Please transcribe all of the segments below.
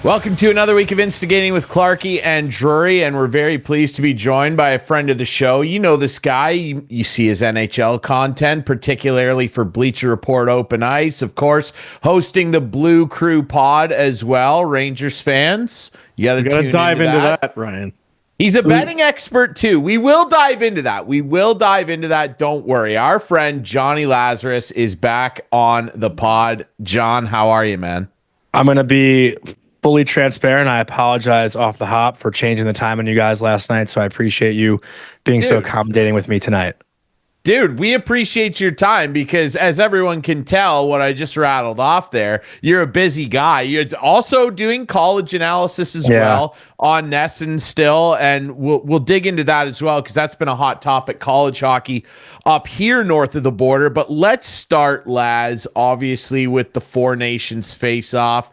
Welcome to another week of Instigating with Clarkey and Drury, and we're very pleased to be joined by a friend of the show. You know this guy. You see his NHL content, particularly for Bleacher Report Open Ice. Of course, hosting the Blue Crew pod as well. Rangers fans, you got to dive into that, Ryan. He's a betting expert, too. We will dive into that. Don't worry. Our friend Jonny Lazarus is back on the pod. John, how are you, man? I'm going to be fully transparent. I apologize off the hop for changing the time on you guys last night, so I appreciate you being so accommodating with me tonight. Dude, we appreciate your time because, as everyone can tell, what I just rattled off there, you're a busy guy. You're also doing college analysis as well on NESN still, and we'll dig into that as well because that's been a hot topic, college hockey up here north of the border. But let's start, Laz, obviously, with the Four Nations face-off.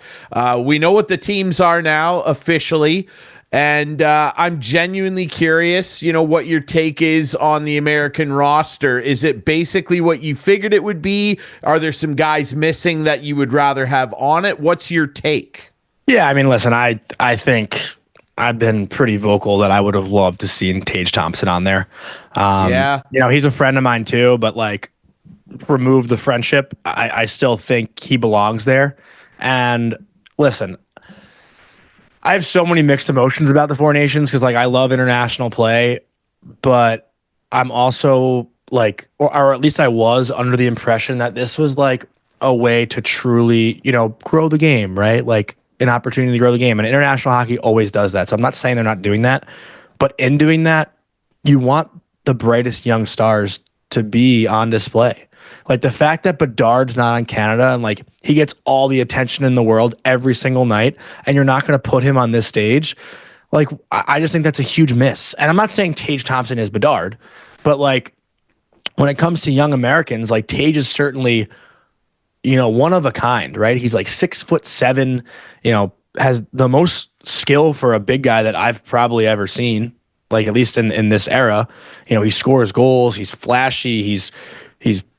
We know what the teams are now officially. And I'm genuinely curious, what your take is on the American roster. Is it basically what you figured it would be? Are there some guys missing that you would rather have on it? What's your take? Yeah, I mean, listen, I think I've been pretty vocal that I would have loved to see Tage Thompson on there. He's a friend of mine too, but remove the friendship. I still think he belongs there. And listen, I have so many mixed emotions about the Four Nations because, I love international play, but I'm also or at least I was under the impression that this was a way to truly, grow the game, right? An opportunity to grow the game. And international hockey always does that. So I'm not saying they're not doing that, but in doing that, you want the brightest young stars to be on display. The fact that Bedard's not on Canada and he gets all the attention in the world every single night and you're not going to put him on this stage. I just think that's a huge miss. And I'm not saying Tage Thompson is Bedard, but when it comes to young Americans, Tage is certainly, one of a kind, right? He's 6'7", has the most skill for a big guy that I've probably ever seen, at least in this era. He scores goals, he's flashy, he's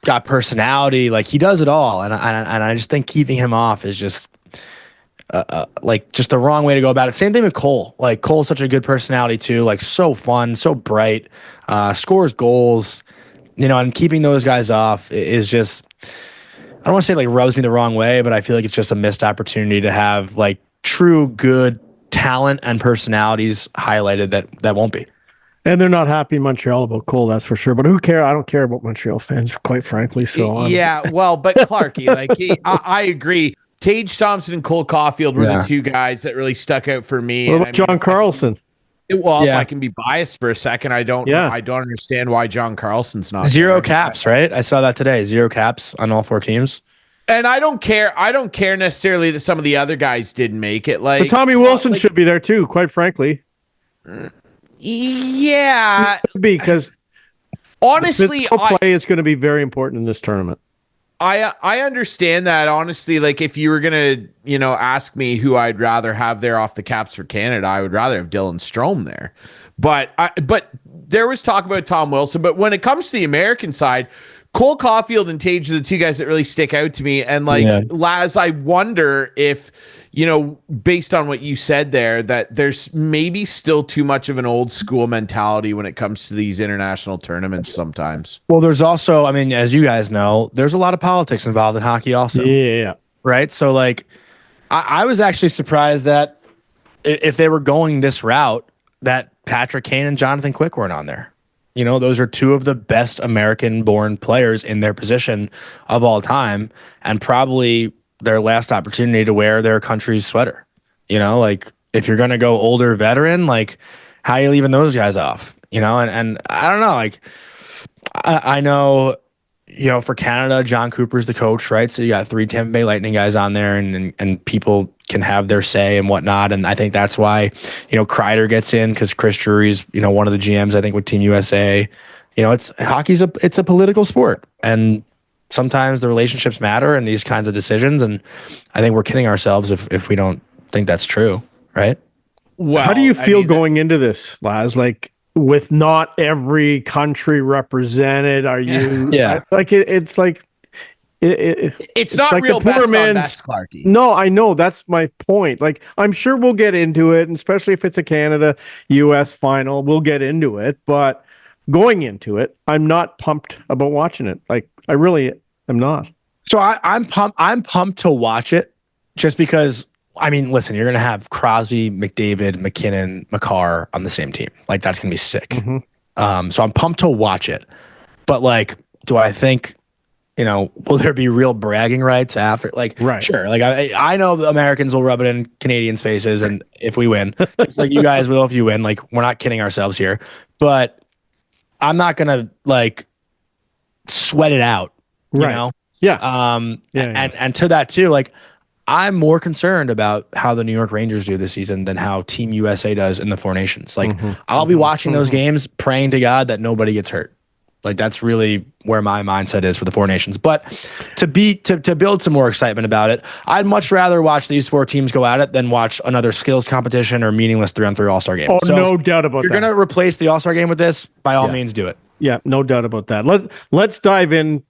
got personality, he does it all, and I just think keeping him off is just just the wrong way to go about it. Same thing with Cole. Cole's such a good personality too, so fun, so bright, scores goals, and keeping those guys off is just, I don't want to say rubs me the wrong way, but I feel it's just a missed opportunity to have true good talent and personalities highlighted that won't be. And they're not happy in Montreal about Cole, that's for sure. But who cares? I don't care about Montreal fans, quite frankly. So yeah, well, but Clarkey, I agree. Tage Thompson and Cole Caulfield were the two guys that really stuck out for me. What about John Carlson? If I can be biased for a second, I don't understand why John Carlson's not zero caps, right? I saw that today. 0 caps on all 4 teams. And I don't care necessarily that some of the other guys didn't make it. But Tommy Wilson should be there too, quite frankly. Yeah, because honestly, play is going to be very important in this tournament. I understand that, honestly. If you were gonna, ask me who I'd rather have there off the Caps for Canada, I would rather have Dylan Strome there. But there was talk about Tom Wilson. But when it comes to the American side, Cole Caulfield and Tage are the two guys that really stick out to me. And Laz, I wonder if, based on what you said there, that there's maybe still too much of an old school mentality when it comes to these international tournaments sometimes. Well, there's also, as you guys know, there's a lot of politics involved in hockey also. Yeah. Right? So I was actually surprised that if they were going this route, that Patrick Kane and Jonathan Quick weren't on there. Those are two of the best American-born players in their position of all time, and probably their last opportunity to wear their country's sweater. If you're going to go older veteran, how are you leaving those guys off? And I don't know, I know, for Canada, John Cooper's the coach, right? So you got 3 Tampa Bay Lightning guys on there, and people can have their say and whatnot. And I think that's why, Kreider gets in, because Chris Drury's, one of the GMs, I think, with Team USA. Hockey's it's a political sport, and sometimes the relationships matter in these kinds of decisions. And I think we're kidding ourselves if we don't think that's true, right? Well, how do you feel going into this, Laz? With not every country represented, are you? Yeah. It's it's not like real the poor best on man's best, Clarkey. No, I know. That's my point. Like, I'm sure we'll get into it, and especially if it's a Canada-US final, we'll get into it. But going into it, I'm not pumped about watching it. Like, I really am not. So I'm pumped. I'm pumped to watch it just because, I mean, listen, you're going to have Crosby, McDavid, McKinnon, Makar on the same team. Like, that's going to be sick. Mm-hmm. So I'm pumped to watch it. But, like, do I think, will there be real bragging rights after? Like, right. Sure. Like, I know the Americans will rub it in Canadians' faces, and if we win, just like you guys will if you win. Like, we're not kidding ourselves here. But I'm not going to, like, sweat it out, you know? Yeah. And to that too, like, I'm more concerned about how the New York Rangers do this season than how Team USA does in the Four Nations. Like, I'll be watching those games, praying to God that nobody gets hurt. Like, that's really where my mindset is for the Four Nations. But to build some more excitement about it, I'd much rather watch these four teams go at it than watch another skills competition or meaningless 3-on-3 All-Star game. Oh, so no doubt about that. You're going to replace the All-Star game with this, by all means, do it. Yeah, no doubt about that. Let's dive in.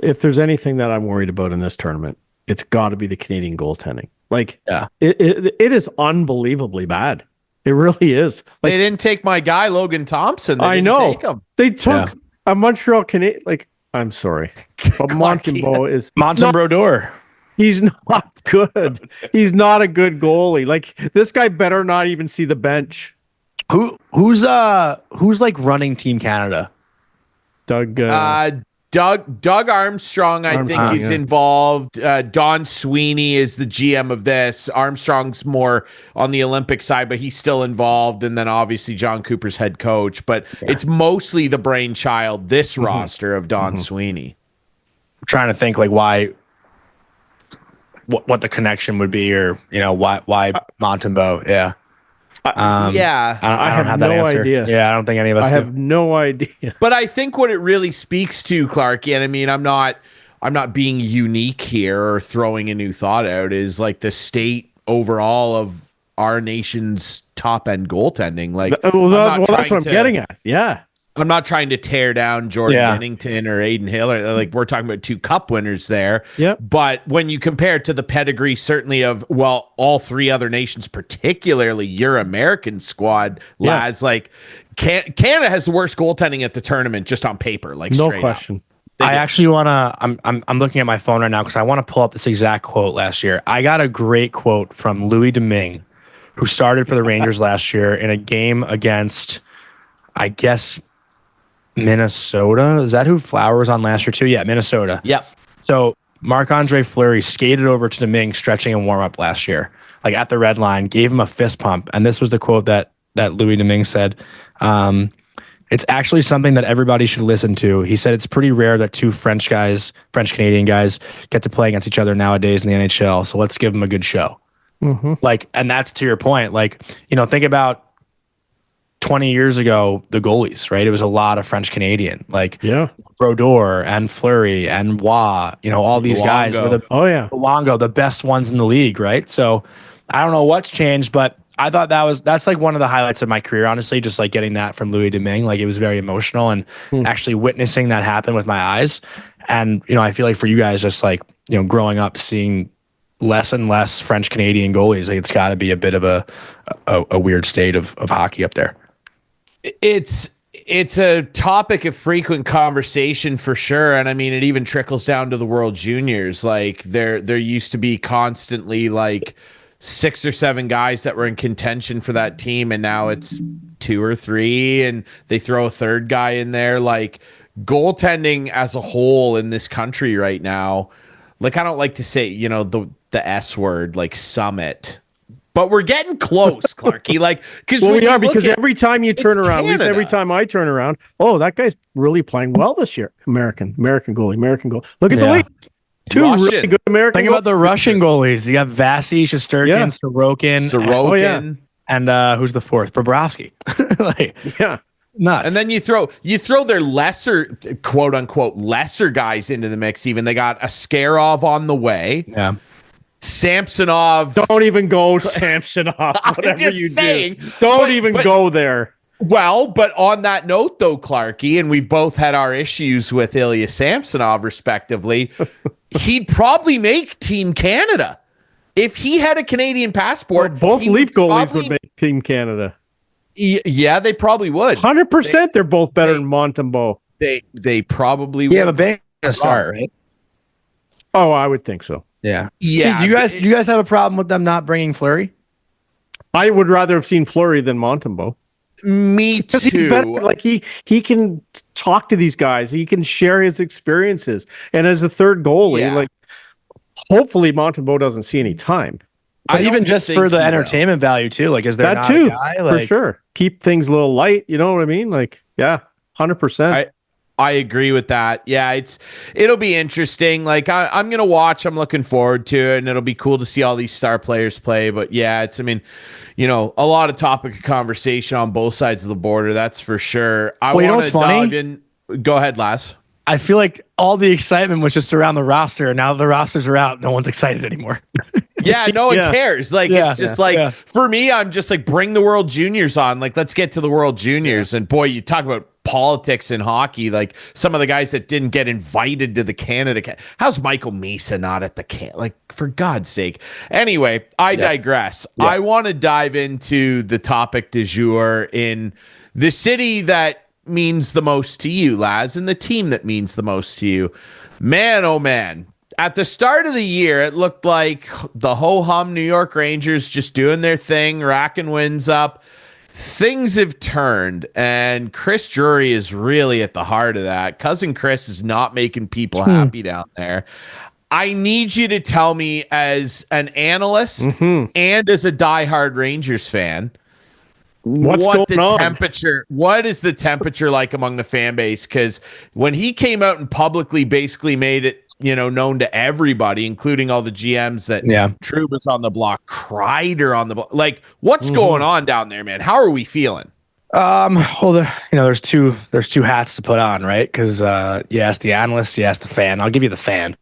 If there's anything that I'm worried about in this tournament, it's got to be the Canadian goaltending. Like, it is unbelievably bad. It really is. Like, they didn't take my guy Logan Thompson. I know. They took a Montreal Canadian. Like, I'm sorry, but Montembeault is Brodeur. He's not good. He's not a good goalie. Like, this guy better not even see the bench. Who's like running Team Canada? Doug Armstrong, I think, is involved. Don Sweeney is the GM of this. Armstrong's more on the Olympic side, but he's still involved. And then obviously John Cooper's head coach. But it's mostly the brainchild, this roster of Don Sweeney. I'm trying to think, like, what the connection would be, or why Montembeault? Yeah. I don't have that answer. Idea. Yeah, I don't think any of us do. I have no idea. But I think what it really speaks to, Clarkey, and I mean, I'm not being unique here or throwing a new thought out, is like the state overall of our nation's top end goaltending. Like, that's what I'm getting at. Yeah. I'm not trying to tear down Jordan Binnington or Aiden Hill, or like, we're talking about two cup winners there. Yep. But when you compare it to the pedigree, certainly of, all three other nations, particularly your American squad, Laz, like, Canada has the worst goaltending at the tournament just on paper. Like, no straight question. Up. I actually want to, I'm looking at my phone right now because I want to pull up this exact quote last year. I got a great quote from Louis Domingue, who started for the Rangers last year in a game against, I guess, Minnesota. Is that who Flower was on last year too? Yeah, Minnesota. Yep. So Marc-Andre Fleury skated over to Domingue stretching and warm up last year, like at the red line, gave him a fist pump. And this was the quote that Louis Domingue said. It's actually something that everybody should listen to. He said it's pretty rare that two French Canadian guys get to play against each other nowadays in the NHL. So let's give them a good show. Like, and that's to your point. Like, think about 20 years ago, the goalies, right? It was a lot of French Canadian, like Brodeur and Fleury and Waugh, all these guys were Luongo, the best ones in the league, right? So I don't know what's changed, but I thought that's like one of the highlights of my career, honestly, just like getting that from Louis Domingue. Like, it was very emotional, and actually witnessing that happen with my eyes. And, I feel like for you guys, just like, growing up, seeing less and less French Canadian goalies, like, it's got to be a bit of a weird state of hockey up there. It's a topic of frequent conversation for sure. And I mean, it even trickles down to the World Juniors. Like, there used to be constantly like 6 or 7 guys that were in contention for that team, and now it's 2 or 3, and they throw a third guy in there. Like, goaltending as a whole in this country right now, like, I don't like to say, the S word, like summit, but we're getting close, Clarkey. Like, because every time you turn around, at least every time I turn around, that guy's really playing well this year. American goalie. Look at the league. 2 really good American. Think about the Russian goalies. You got Vasi, Shesterkin, Sorokin, and who's the fourth? Bobrovsky. Nuts. And then you throw their lesser, quote unquote, lesser guys into the mix. Even they got Askarov on the way. Yeah. Samsonov. Don't even go Samsonov. Whatever you do. Don't even go there. Well, but on that note, though, Clarkey, and we've both had our issues with Ilya Samsonov, respectively, he'd probably make Team Canada. If he had a Canadian passport, both Leaf goalies would make Team Canada. Yeah, they probably would. 100%. They're both better than Montembeault. They probably would. Yeah, but Bain to start, right? Oh, I would think so. Yeah. Yeah. See, do you guys have a problem with them not bringing Fleury? I would rather have seen Fleury than Montembeault. Me too. He's better. Like he can talk to these guys. He can share his experiences. And as a third goalie, like hopefully Montembeault doesn't see any time. But even just for the entertainment value too. Like, is there that not too? A guy, for sure. Keep things a little light. You know what I mean? Like, yeah, 100%. I agree with that. Yeah, it'll be interesting. Like I'm gonna watch. I'm looking forward to it, and it'll be cool to see all these star players play. But yeah, a lot of topic of conversation on both sides of the border. That's for sure. I want to dive in. Go ahead, Laz. I feel like all the excitement was just around the roster, and now the rosters are out. No one's excited anymore. Yeah, no one cares. Like it's just for me, I'm just like, bring the World Juniors on. Like, let's get to the World Juniors. And boy, you talk about politics in hockey, like some of the guys that didn't get invited to the Canada. How's Michael Mesa not at the like, for God's sake? Anyway, I digress. Yeah. I want to dive into the topic du jour in the city that means the most to you, Laz, and the team that means the most to you. Man, oh man. At the start of the year, it looked like the ho-hum New York Rangers just doing their thing, racking wins up. Things have turned, and Chris Drury is really at the heart of that. Cousin Chris is not making people happy down there. I need you to tell me, as an analyst and as a diehard Rangers fan, what is the temperature like among the fan base? Because when he came out and publicly basically made it, known to everybody, including all the GMs, that Trouba's on the block, Kreider on the block. Like, what's going on down there, man? How are we feeling? Well, there's two hats to put on, right? Because you ask the analyst, you ask the fan. I'll give you the fan.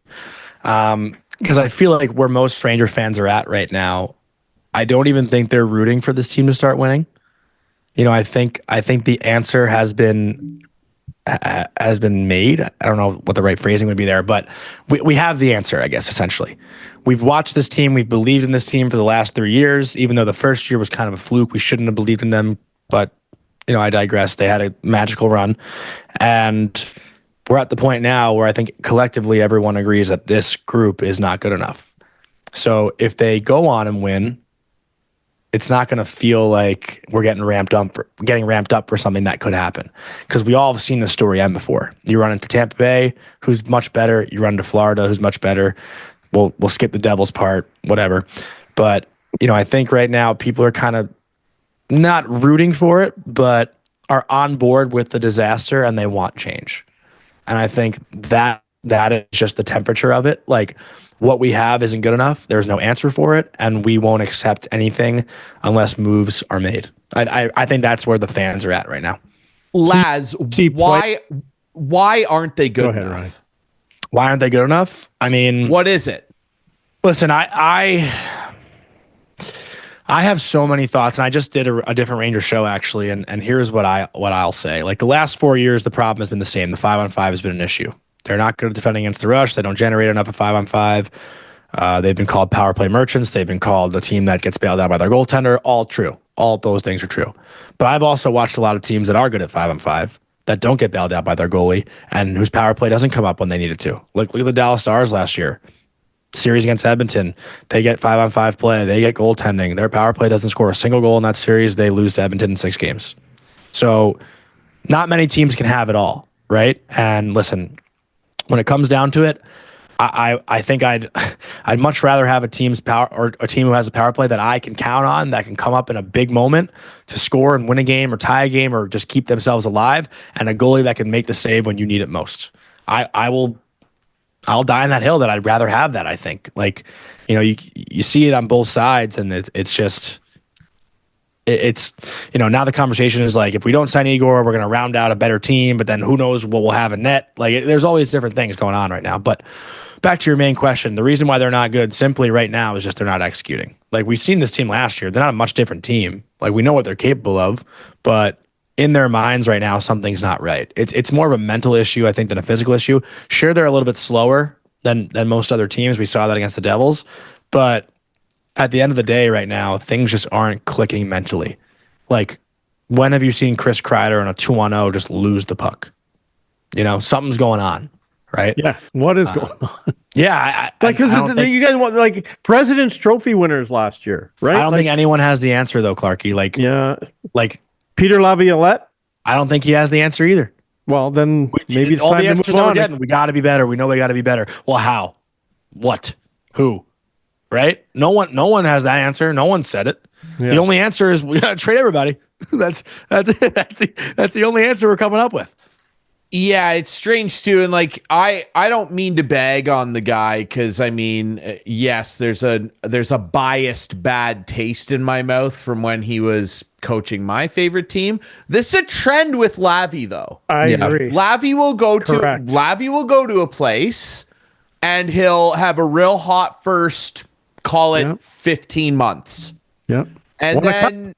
Because I feel like where most Ranger fans are at right now, I don't even think they're rooting for this team to start winning. I think the answer has been made. I don't know what the right phrasing would be there, but we have the answer, I guess, essentially. We've watched this team. We've believed in this team for the last 3 years, even though the first year was kind of a fluke. We shouldn't have believed in them, but, I digress. They had a magical run, and we're at the point now where I think collectively everyone agrees that this group is not good enough. So if they go on and win, it's not going to feel like we're getting ramped up for something that could happen, because we all have seen the story end before. You run into Tampa Bay, who's much better. You run into Florida, who's much better. We'll skip the Devils part, whatever. But I think right now people are kind of not rooting for it, but are on board with the disaster and they want change. And I think that is just the temperature of it. Like, what we have isn't good enough. There's no answer for it, and we won't accept anything unless moves are made. I think that's where the fans are at right now. Laz, why aren't they good enough? Ryan. Why aren't they good enough? I mean, what is it? Listen, I have so many thoughts, and I just did a different Ranger show actually, and here's what I'll say. Like, the last 4 years, the problem has been the same. The 5-on-5 has been an issue. They're not good at defending against the rush. They don't generate enough at 5-on-5. They've been called power play merchants. They've been called a team that gets bailed out by their goaltender. All true. All of those things are true. But I've also watched a lot of teams that are good at 5-on-5 that don't get bailed out by their goalie and whose power play doesn't come up when they need it to. Look at the Dallas Stars last year. Series against Edmonton, they get 5-on-5 play. They get goaltending. Their power play doesn't score a single goal in that series. They lose to Edmonton in 6 games. So not many teams can have it all, right? And listen, when it comes down to it, I think I'd much rather have a team's power, or a team who has a power play that I can count on, that can come up in a big moment to score and win a game or tie a game or just keep themselves alive, and a goalie that can make the save when you need it most. I'll die on that hill that I'd rather have that. I think, like, you see it on both sides, and it's just. It's now the conversation is like, if we don't sign Igor, we're going to round out a better team, but then who knows what we'll have in net. Like, there's all these different things going on right now. But back to your main question, the reason why they're not good simply right now is just they're not executing. Like, we've seen this team last year. They're not a much different team. Like, we know what they're capable of, but in their minds right now, something's not right. It's more of a mental issue, I think, than a physical issue. Sure, they're a little bit slower than most other teams. We saw that against the Devils, but at the end of the day, right now, things just aren't clicking mentally. Like, when have you seen Chris Kreider in a 2-on-0 just lose the puck? Something's going on, right? Yeah. What is going on? Yeah, because you guys want like President's Trophy winners last year, right? I don't think anyone has the answer though, Clarkey. Like Peter Laviolette. I don't think he has the answer either. Well, then maybe it's time to move on. We got to be better. We know we got to be better. Well, how? What? Who? Right? No one has that answer. No one said it. Yeah. The only answer is we got to trade everybody. That's the only answer we're coming up with. Yeah, it's strange too, and like I don't mean to bag on the guy because I mean, yes, there's a biased bad taste in my mouth from when he was coaching my favorite team. This is a trend with Lavi though. I agree. Lavi will go to a place and he'll have a real hot first, call it 15 months. Yeah. And then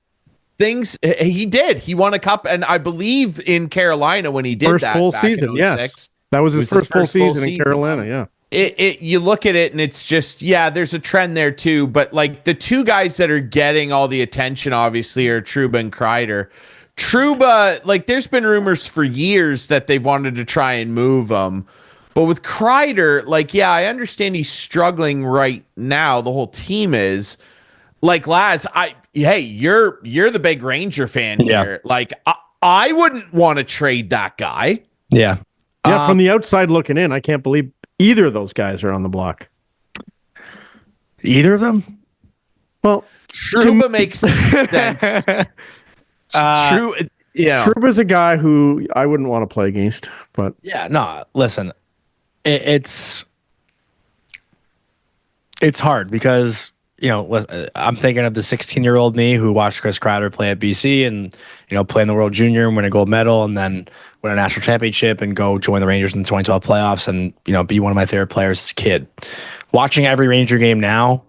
he won a cup, and I believe in Carolina when he did first that full back season. Yes, that was his first full season in Carolina. Yeah, you look at it and it's just there's a trend there too. But like the two guys that are getting all the attention obviously are Trouba and Kreider. Trouba, like there's been rumors for years that they've wanted to try and move him, but with Kreider, like I understand he's struggling right now. The whole team is. Like Laz, you're the big Ranger fan here. Like I wouldn't want to trade that guy. Yeah. Yeah, from the outside looking in, I can't believe either of those guys are on the block. Either of them? Well, Trouba makes sense. Trouba's a guy who I wouldn't want to play against, but listen. It's hard because I'm thinking of the 16-year-old me who watched Chris Kreider play at BC and, play in the World Junior and win a gold medal and then win a national championship and go join the Rangers in the 2012 playoffs and, be one of my favorite players as a kid. Watching every Ranger game now,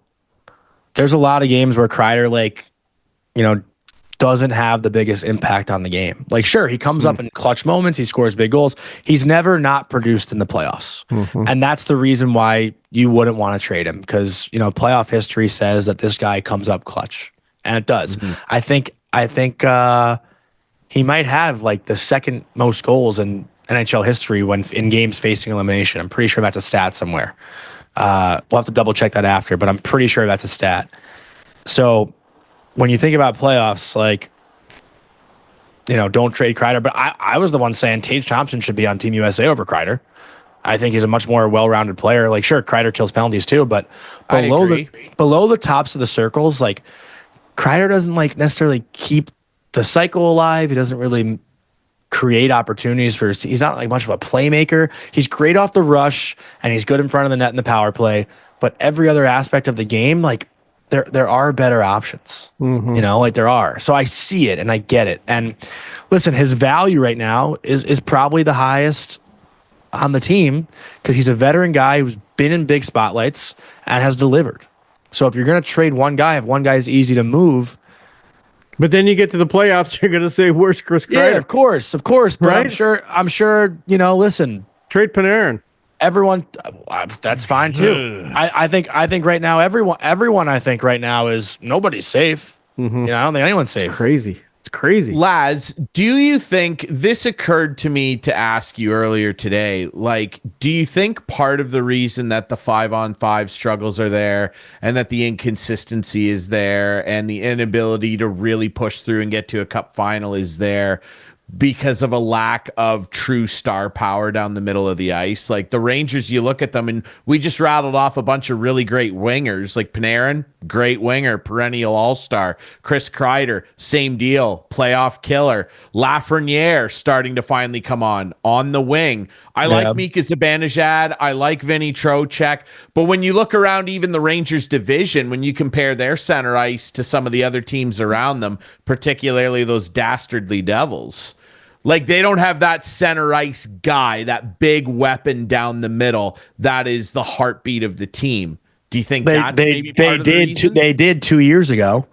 there's a lot of games where Kreider, doesn't have the biggest impact on the game. Like, sure, he comes up in clutch moments. He scores big goals. He's never not produced in the playoffs. Mm-hmm. And that's the reason why you wouldn't want to trade him because, playoff history says that this guy comes up clutch. And it does. Mm-hmm. I think he might have like the second most goals in NHL history when in games facing elimination. I'm pretty sure that's a stat somewhere. We'll have to double check that after, but I'm pretty sure that's a stat. So when you think about playoffs, don't trade Kreider. But I was the one saying Tage Thompson should be on Team USA over Kreider. I think he's a much more well-rounded player. Like, sure, Kreider kills penalties too, but below the tops of the circles, like Kreider doesn't necessarily keep the cycle alive. He doesn't really create opportunities he's not much of a playmaker. He's great off the rush and he's good in front of the net in the power play. But every other aspect of the game, there are better options, there are. So I see it and I get it. And listen, his value right now is probably the highest on the team because he's a veteran guy who's been in big spotlights and has delivered. So if you're going to trade one guy, if one guy is easy to move. But then you get to the playoffs, you're going to say, where's Chris Kreider? Yeah, of course. But right? I'm sure, listen. Trade Panarin. Everyone, that's fine too. I think right now everyone I think right now is nobody's safe. Mm-hmm. I don't think anyone's safe. It's crazy. Laz, do you think this occurred to me to ask you earlier today? Do you think part of the reason that the 5-on-5 struggles are there and that the inconsistency is there and the inability to really push through and get to a cup final is there because of a lack of true star power down the middle of the ice? Like the Rangers, you look at them and we just rattled off a bunch of really great wingers, like Panarin, great winger, perennial all-star. Chris Kreider, same deal, playoff killer. Lafreniere starting to finally come on the wing. I like Mika Zibanejad. I like Vinny Trocheck. But when you look around even the Rangers division, when you compare their center ice to some of the other teams around them, particularly those dastardly Devils, they don't have that center ice guy, that big weapon down the middle that is the heartbeat of the team. Do you think maybe part of the reason? They did 2 years ago.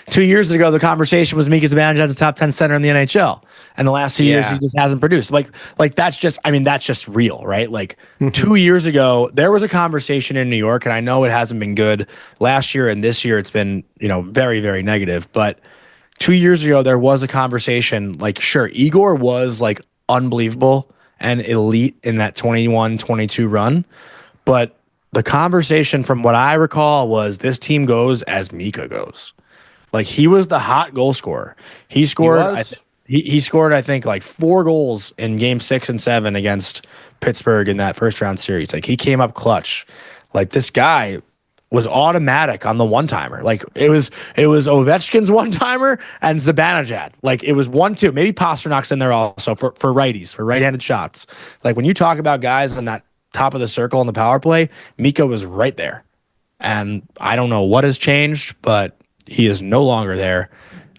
2 years ago, the conversation was Mika Zibanejad as a top 10 center in the NHL. And the last 2 years, he just hasn't produced. Like that's just real, right? Like 2 years ago, there was a conversation in New York, and I know it hasn't been good last year, and this year it's been, very, very negative. But 2 years ago, there was a conversation, like, sure, Igor was like unbelievable and elite in that 21-22 run. But the conversation from what I recall was this team goes as Mika goes. Like, he was the hot goal scorer. He scored, he scored, I think, like 4 goals in game 6 and 7 against Pittsburgh in that first round series. Like, he came up clutch. Like, this guy was automatic on the one-timer. Like, it was Ovechkin's one-timer and Zibanejad. Like, it was 1-2. Maybe Pasternak's in there also for righties, for right-handed shots. Like, when you talk about guys in that top of the circle in the power play, Mika was right there. And I don't know what has changed, but he is no longer there.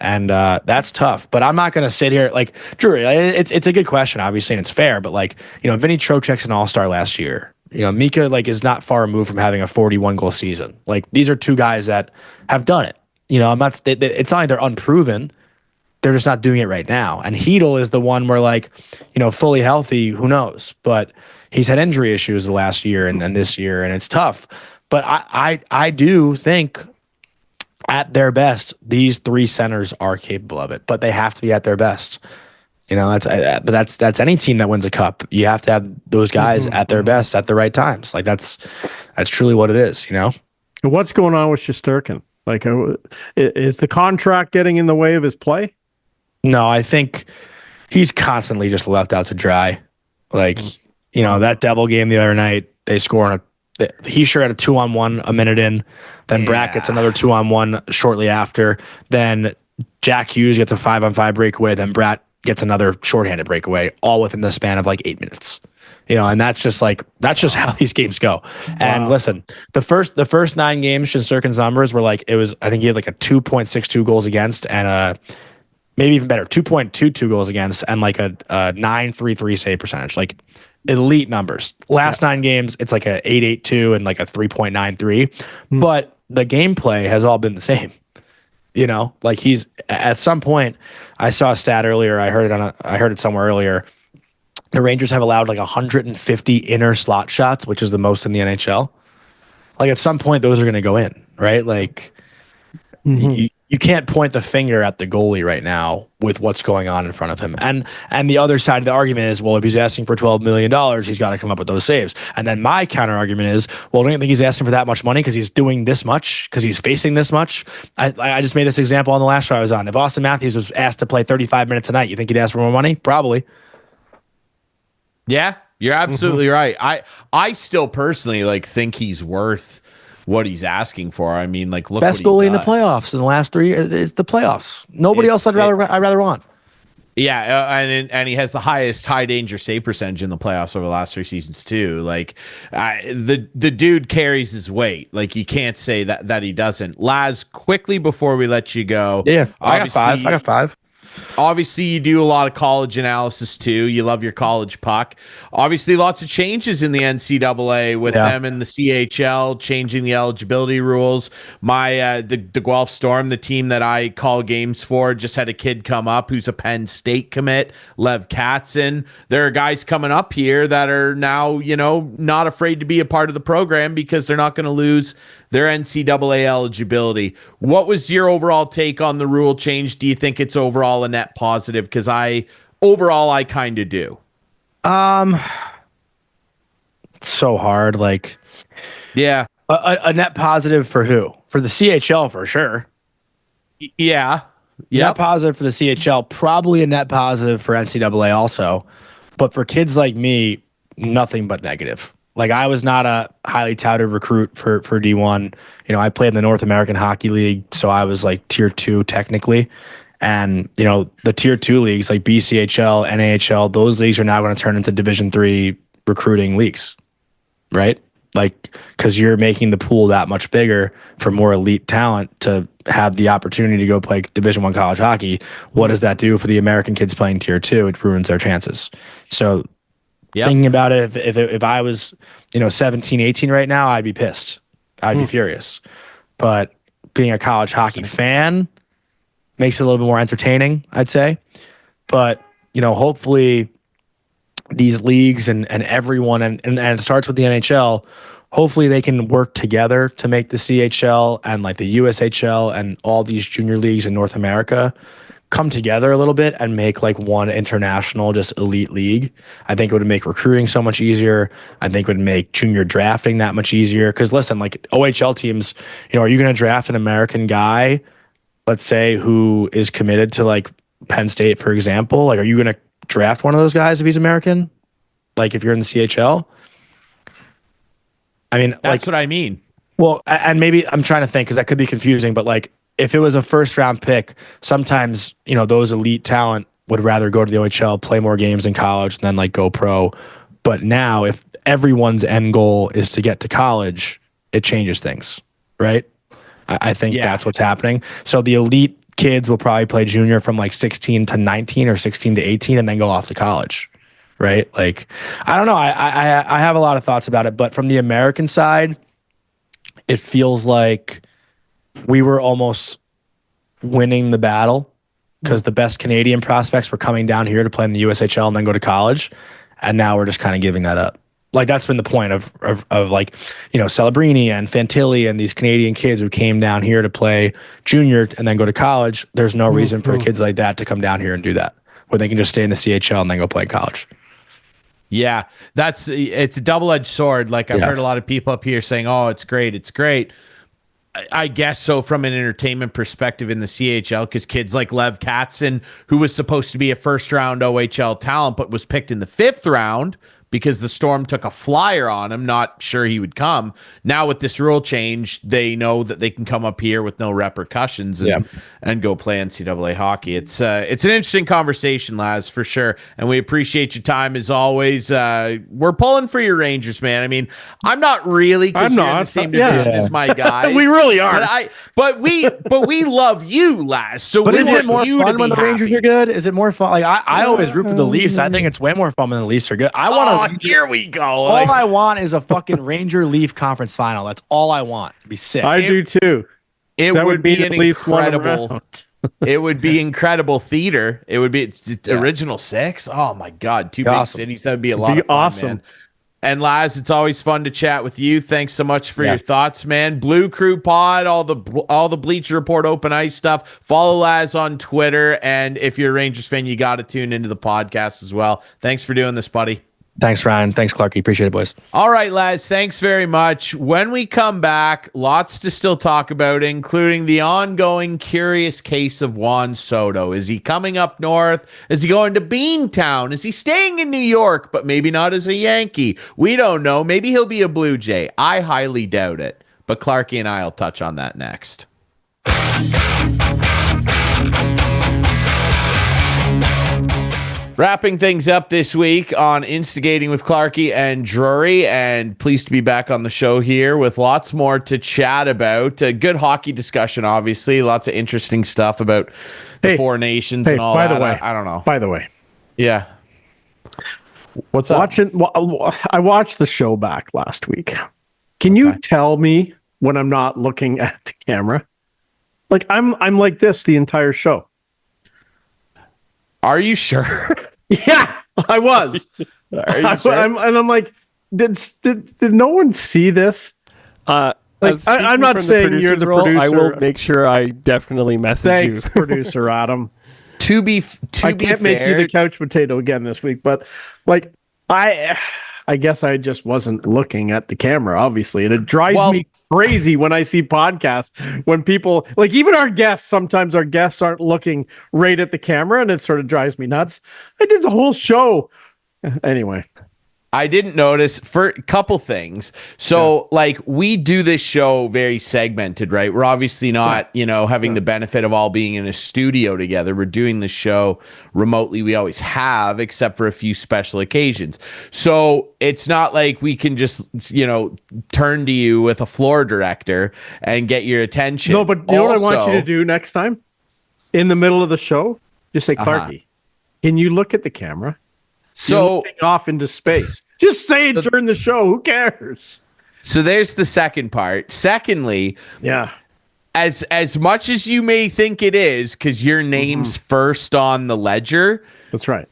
And that's tough. But I'm not going to sit here like Drury. It's a good question, obviously, and it's fair. But like, Vinny Trocheck's an all-star last year. Mika is not far removed from having a 41 goal season. Like, these are two guys that have done it. It's not like they're unproven. They're just not doing it right now. And Hedl is the one where, like, fully healthy, who knows? But he's had injury issues the last year and this year, and it's tough. But I do think at their best, these 3 centers are capable of it, but they have to be at their best. That's any team that wins a cup. You have to have those guys at their best at the right times. Like, that's truly what it is. What's going on with Shesterkin? Like, is the contract getting in the way of his play? No, I think he's constantly just left out to dry. Like, that Devil game the other night, they score on he sure had a 2-on-1 a minute in. Then Bratt gets another 2-on-1 shortly after. Then Jack Hughes gets a 5-on-5 breakaway. Then Bratt gets another shorthanded breakaway, all within the span of like 8 minutes. And that's just how these games go. Wow. And listen, the first 9 games, Shesterkin's numbers were like, I think he had like a 2.62 goals against and maybe even better, 2.22 goals against and like a 9.33 save percentage. Like, elite numbers. Last 9 games, it's like a 8.82 and like a 3.93. But the gameplay has all been the same. Like, he's at some point. I saw a stat earlier. I heard it somewhere earlier. The Rangers have allowed like 150 inner slot shots, which is the most in the NHL. Like, at some point, those are going to go in, right? Like, you can't point the finger at the goalie right now with what's going on in front of him. And the other side of the argument is, well, if he's asking for $12 million, he's got to come up with those saves. And then my counter argument is, well, don't you think he's asking for that much money because he's doing this much, because he's facing this much? I just made this example on the last show I was on. If Austin Matthews was asked to play 35 minutes a night, you think he'd ask for more money? Probably. Yeah, you're absolutely right. I still personally think he's worth what he's asking for. I mean, like, look, best goalie in the playoffs in the last 3 years. It's the playoffs. Nobody else I'd rather want. Yeah, and he has the highest high danger save percentage in the playoffs over the last 3 seasons too. Like, the dude carries his weight. Like, you can't say that he doesn't. Laz, quickly before we let you go. Yeah, I got 5. Obviously, you do a lot of college analysis too. You love your college puck. Obviously, lots of changes in the NCAA with them and the CHL changing the eligibility rules. The Guelph Storm, the team that I call games for, just had a kid come up who's a Penn State commit, Lev Katzen. There are guys coming up here that are now, not afraid to be a part of the program because they're not going to lose their NCAA eligibility. What was your overall take on the rule change? Do you think it's overall a net positive? Because I kind of do. So hard. Like, yeah, a net positive for who? For the CHL for sure. Yeah. Net positive for the CHL, probably a net positive for NCAA also. But for kids like me, nothing but negative. Like, I was not a highly touted recruit for D1. I played in the North American Hockey League, so I was like tier 2 technically. And, the tier 2 leagues like BCHL, NAHL, those leagues are now going to turn into Division 3 recruiting leagues, right? Like, because you're making the pool that much bigger for more elite talent to have the opportunity to go play Division 1 college hockey. What does that do for the American kids playing tier 2? It ruins their chances. So, thinking about it, if I was, 17, 18 right now, I'd be pissed. I'd be furious. But being a college hockey fan makes it a little bit more entertaining, I'd say. But hopefully these leagues and everyone, and it starts with the NHL, hopefully they can work together to make the CHL and like the USHL and all these junior leagues in North America come together a little bit and make like one international, just elite league. I think it would make recruiting so much easier. I think it would make junior drafting that much easier. Because listen, like OHL teams, are you going to draft an American guy, let's say, who is committed to like Penn State, for example? Like, are you going to draft one of those guys if he's American? Like if you're in the CHL? I mean, that's what I mean. Well, and maybe I'm trying to think because that could be confusing, but like if it was a first round pick, sometimes, those elite talent would rather go to the OHL, play more games in college, and then like go pro. But now if everyone's end goal is to get to college, it changes things, right? I think that's what's happening. So the elite kids will probably play junior from like 16 to 19 or 16 to 18 and then go off to college, right? Like, I don't know. I have a lot of thoughts about it, but from the American side, it feels like we were almost winning the battle because the best Canadian prospects were coming down here to play in the USHL and then go to college. And now we're just kind of giving that up. Like that's been the point of like, Celebrini and Fantilli and these Canadian kids who came down here to play junior and then go to college. There's no reason for kids like that to come down here and do that, where they can just stay in the CHL and then go play college. Yeah, it's a double-edged sword. Like I've heard a lot of people up here saying, "Oh, it's great, it's great." I guess so from an entertainment perspective in the CHL, because kids like Lev Katzen, who was supposed to be a first-round OHL talent but was picked in the 5th round because the Storm took a flyer on him, not sure he would come. Now with this rule change, they know that they can come up here with no repercussions and go play NCAA hockey. It's an interesting conversation, Laz, for sure. And we appreciate your time as always. We're pulling for your Rangers, man. I mean, I'm not really, because you're in the same division as my guys. We really are. But we love you, Laz. So but we is it more fun when the happy. Rangers are good? Is it more fun? Like I always root for the Leafs. I think it's way more fun when the Leafs are good. I want to. Here we go. All I want is a fucking Ranger Leaf conference final. That's all I want. It'd be sick. I do too. It would be an incredible. It would be incredible theater. It would be original 6. Oh my God, 2 big cities. That would be a lot of fun, awesome. Man. And Laz, it's always fun to chat with you. Thanks so much for your thoughts, man. Blue Crew Pod, all the Bleacher Report Open Ice stuff. Follow Laz on Twitter, and if you're a Rangers fan, you got to tune into the podcast as well. Thanks for doing this, buddy. Thanks, Ryan. Thanks, Clarkey. Appreciate it, boys. All right, Laz. Thanks very much. When we come back, lots to still talk about, including the ongoing curious case of Juan Soto. Is he coming up north? Is he going to Beantown? Is he staying in New York, but maybe not as a Yankee? We don't know. Maybe he'll be a Blue Jay. I highly doubt it. But Clarkey and I will touch on that next. Wrapping things up this week on Instigating with Clarkey and Drury, and pleased to be back on the show here with lots more to chat about. A good hockey discussion, obviously. Lots of interesting stuff about the Four Nations and all by that. The way, I don't know. By the way. Yeah. What's up? I watched the show back last week. Can you tell me when I'm not looking at the camera? Like I'm like this the entire show. Are you sure? Yeah, I was. Are you sure? I'm like, did no one see this? I'm not saying you're the producer. I will make sure I definitely message you. Thanks, producer Adam. To be I can't make you the couch potato again this week, but like I guess I just wasn't looking at the camera, obviously. And it drives me crazy when I see podcasts when people, like even our guests, sometimes our guests aren't looking right at the camera, and it sort of drives me nuts. I did the whole show. Anyway. I didn't notice for a couple things. So like we do this show very segmented, right? We're obviously not, having the benefit of all being in a studio together. We're doing the show remotely. We always have, except for a few special occasions. So it's not like we can just, turn to you with a floor director and get your attention. No, but you know what I want you to do next time? In the middle of the show, just say, Clarkey, can you look at the camera? So looking off into space. Just say it during the show. Who cares? So there's the second part. Secondly, as much as you may think it is, because your name's first on the ledger. That's right.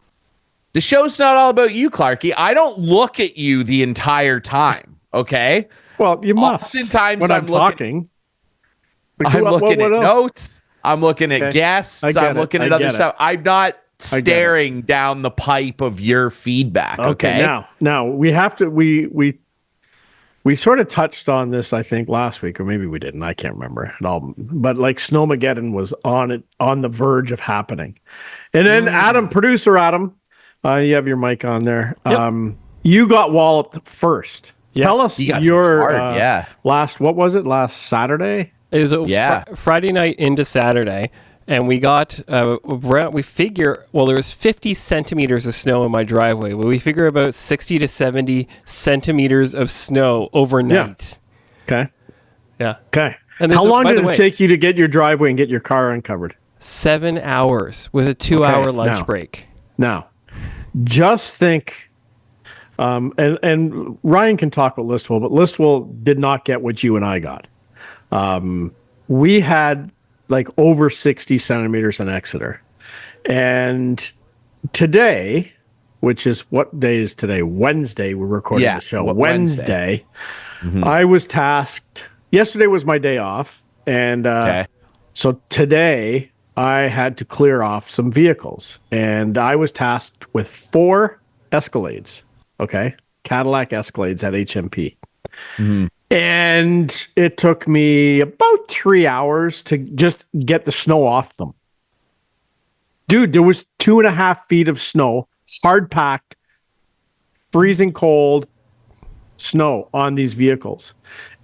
The show's not all about you, Clarkey. I don't look at you the entire time. Okay. Well, you must. Oftentimes when I'm talking. I'm looking at notes. I'm looking at guests. I'm looking at other stuff. I'm not staring down the pipe of your feedback. Okay. Now we have to. We sort of touched on this, I think, last week, or maybe we didn't. I can't remember at all. But like Snowmageddon was on the verge of happening, and then producer Adam, you have your mic on there. Yep. You got walloped first. Yes. Tell us your last. What was it? Last Saturday. It was Friday night into Saturday. And we got, we figure, there was 50 centimeters of snow in my driveway. Well, we figure about 60 to 70 centimeters of snow overnight. Yeah. Okay. Yeah. Okay. And how long did it take you to get your driveway and get your car uncovered? 7 hours with a 2-hour lunch break. Now, just think, and Ryan can talk about Listwell, but Listwell did not get what you and I got. We had like over 60 centimeters in Exeter. And today, which is what day is today? Wednesday, we're recording the show. Wednesday. Mm-hmm. I was tasked. Yesterday was my day off. And so today I had to clear off some vehicles. And I was tasked with 4 Escalades. Okay. Cadillac Escalades at HMP. Mm-hmm. And it took me about 3 hours to just get the snow off them. Dude, there was 2.5 feet of snow, hard packed, freezing cold snow on these vehicles.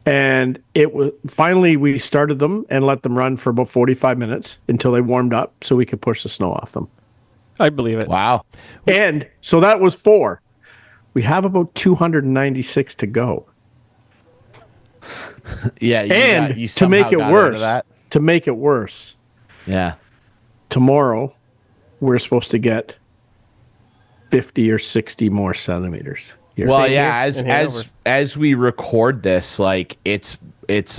And it was finally we started them and let them run for about 45 minutes until they warmed up so we could push the snow off them. I believe it. Wow. And so that was 4. We have about 296 to go. Yeah, to make it worse, tomorrow we're supposed to get 50 or 60 more centimeters. As we record this, like it's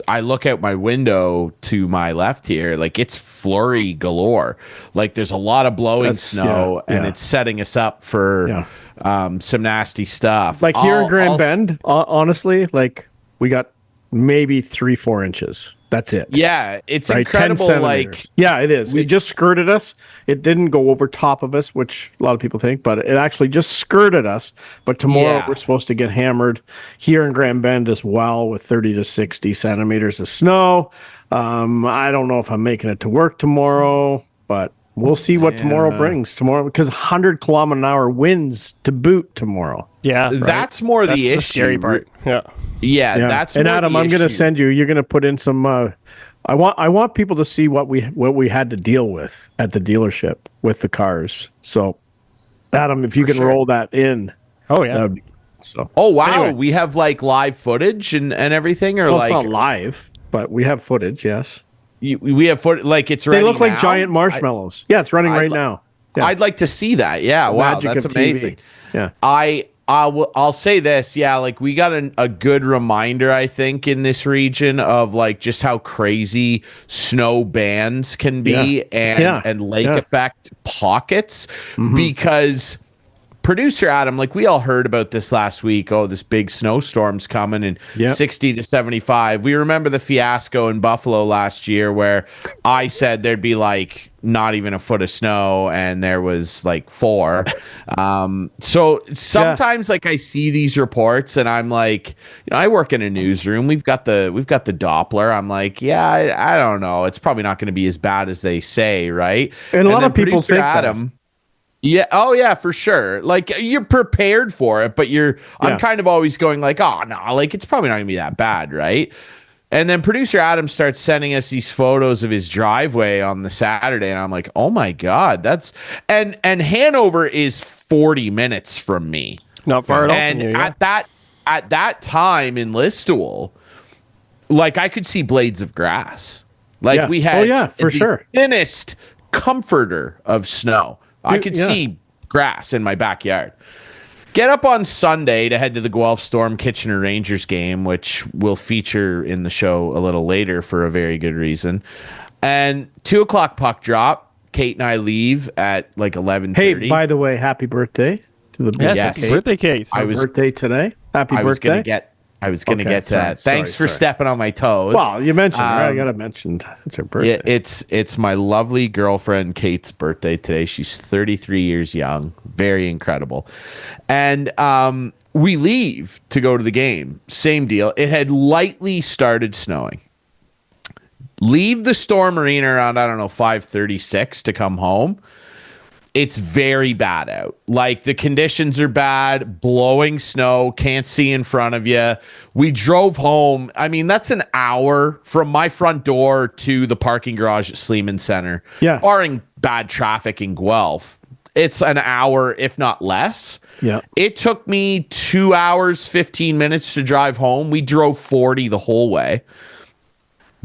I look out my window to my left here, like it's flurry galore. Like there's a lot of blowing snow, and it's setting us up for some nasty stuff. Like here in Grand Bend, honestly, like we got maybe 3-4 inches. That's it. Yeah, it's incredible. Like, yeah, it is. It just skirted us. It didn't go over top of us, which a lot of people think, but it actually just skirted us. But tomorrow we're supposed to get hammered here in Grand Bend as well with 30 to 60 centimeters of snow. I don't know if I'm making it to work tomorrow, but we'll see what tomorrow brings. Because 100-kilometer-an-hour winds to boot tomorrow. Yeah, that's more the issue. Scary part. Yeah, that's. And Adam, I'm going to send you. You're going to put in some. I want people to see what we had to deal with at the dealership with the cars. So, Adam, if you can roll that in. Oh yeah. So. Oh wow, anyway. We have like live footage and everything, or it's not live, but we have footage. Yes. We have footage. Like it's. They look like giant marshmallows. It's running right now. Yeah. I'd like to see that. Yeah. Wow, that's amazing. TV. Yeah. I'll say this, like we got a good reminder, I think, in this region of like just how crazy snow bands can be and lake effect pockets, because producer Adam, like we all heard about this last week. Oh, this big snowstorm's coming and 60 to 75. We remember the fiasco in Buffalo last year where I said there'd be like not even a foot of snow and there was like 4. So sometimes like I see these reports and I'm like, I work in a newsroom. We've got the Doppler. I'm like, I don't know. It's probably not going to be as bad as they say, right? And a lot of people think Adam, yeah. Oh, yeah, for sure. Like you're prepared for it, but I'm kind of always going like, oh no, like it's probably not gonna be that bad, right? And then producer Adam starts sending us these photos of his driveway on the Saturday, and I'm like, oh my god, that's and Hanover is 40 minutes from me, not far at all. And at that time in Listowel, like I could see blades of grass. Like we had, for sure, thinnest comforter of snow. I could see grass in my backyard. Get up on Sunday to head to the Guelph Storm Kitchener Rangers game, which will feature in the show a little later for a very good reason. And 2:00 puck drop. Kate and I leave at like 11:30. Hey, by the way, happy birthday to the Yes, Yes. happy birthday, Kate. birthday today. Happy I was birthday. gonna get to that. Thanks for stepping on my toes. Well, you mentioned her. I gotta mention it's her birthday. It's my lovely girlfriend Kate's birthday today. She's 33 years young. Very incredible. And we leave to go to the game. Same deal. It had lightly started snowing. Leave the Storm Arena around, 5:36 to come home. It's very bad out. Like, the conditions are bad, blowing snow, can't see in front of you. We drove home. I mean, that's an hour from my front door to the parking garage at Sleeman Center. Yeah. Barring bad traffic in Guelph, it's an hour, if not less. Yeah. It took me 2 hours, 15 minutes to drive home. We drove 40 the whole way.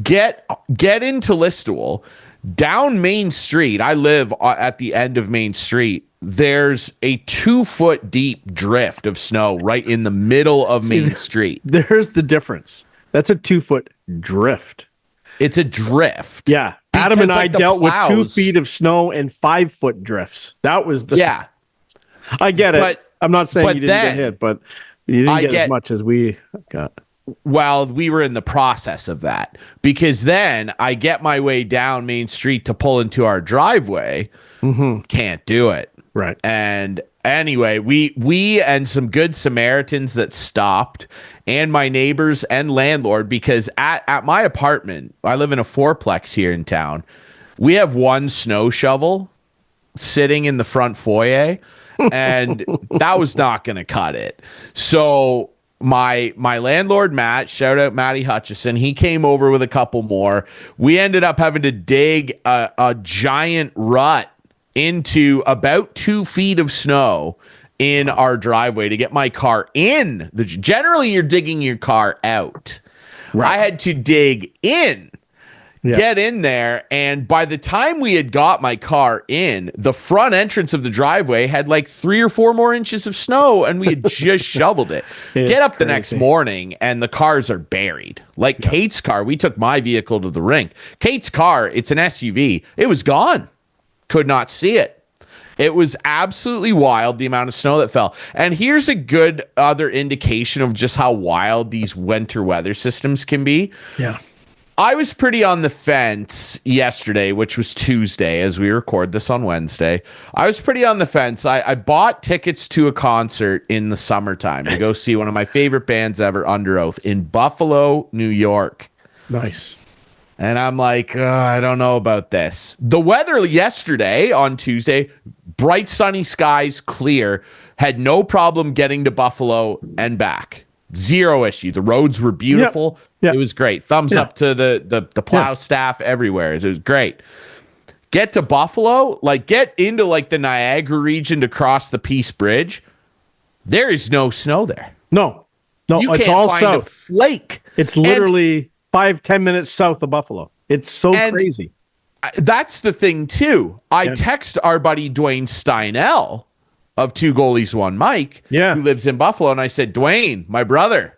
Get into Listowel. Down Main Street, I live at the end of Main Street. There's a 2-foot deep drift of snow right in the middle of Main Street. There's the difference. That's a 2-foot drift. It's a drift. Yeah. Adam and I dealt with 2 plows- feet of snow and 5-foot drifts. That was the. Yeah. I get it. But- I'm not saying but you didn't get hit, but you didn't get as much as we got. Well, we were in the process of that, because then I get my way down Main Street to pull into our driveway. Can't do it. Right. And anyway, we and some good Samaritans that stopped, and my neighbors and landlord, because at my apartment, I live in a 4-plex here in town. We have one snow shovel sitting in the front foyer, and that was not going to cut it. So my landlord, Matt, shout out Matty Hutchison, he came over with a couple more. We ended up having to dig a giant rut into about 2 feet of snow in our driveway to get my car in. Generally, you're digging your car out. Right. I had to dig in. Yeah. Get in there, and by the time we had got my car in, the front entrance of the driveway had like 3 or 4 more inches of snow, and we had just shoveled it. Get up the next morning, and the cars are buried. Like Kate's car, we took my vehicle to the rink. Kate's car, it's an SUV. It was gone. Could not see it. It was absolutely wild, the amount of snow that fell. And here's a good other indication of just how wild these winter weather systems can be. Yeah. I was pretty on the fence yesterday, which was Tuesday, as we record this on Wednesday. I was pretty on the fence. I bought tickets to a concert in the summertime to go see one of my favorite bands ever, Under Oath, in Buffalo, New York. Nice. And I'm like, I don't know about this. The weather yesterday on Tuesday, bright sunny skies, clear, had no problem getting to Buffalo and back. Zero issue. The roads were beautiful. Yep. It was great. Thumbs up to the plow staff everywhere. It was great. Get to Buffalo, like get into like the Niagara region to cross the Peace Bridge. There is no snow there. No, you it's can't all find south. A flake. It's literally 5-10 minutes south of Buffalo. It's so crazy. That's the thing too. I text our buddy Dwayne Steinell of Two Goalies One Mike, who lives in Buffalo, and I said, Dwayne, my brother,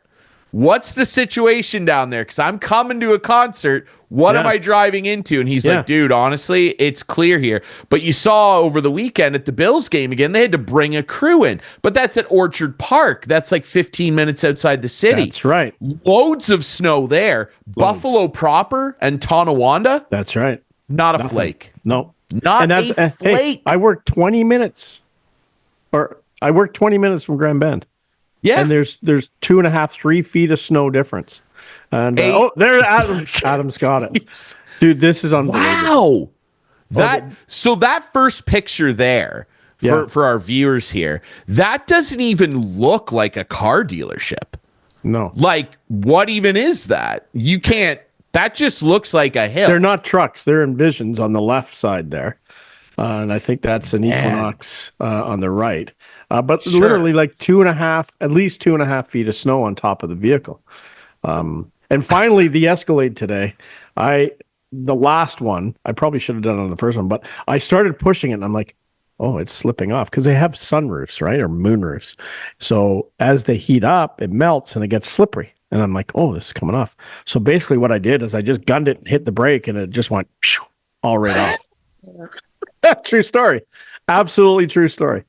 what's the situation down there? Because I'm coming to a concert. What am I driving into? And he's like, dude, honestly, it's clear here. But you saw over the weekend at the Bills game again, they had to bring a crew in. But that's at Orchard Park. That's like 15 minutes outside the city. That's right. Loads of snow there. Buffalo proper and Tonawanda. That's right. Not a flake. No. Not a flake. Hey, I worked 20 minutes. I worked 20 minutes from Grand Bend. Yeah. And there's 2.5, 3 feet of snow difference. And there Adam's got it. Dude, this is unbelievable. Wow. That first picture there for our viewers here, that doesn't even look like a car dealership. No. Like, what even is that? You can't, that just looks like a hill. They're not trucks. They're Envisions on the left side there. And I think that's an Equinox on the right. But literally like 2.5, at least 2.5 feet of snow on top of the vehicle. And finally, the Escalade today, the last one, I probably should have done it on the first one, but I started pushing it and I'm like, oh, it's slipping off because they have sunroofs, right? Or moonroofs. So as they heat up, it melts and it gets slippery. And I'm like, oh, this is coming off. So basically what I did is I just gunned it and hit the brake and it just went all right off. True story. Absolutely true story.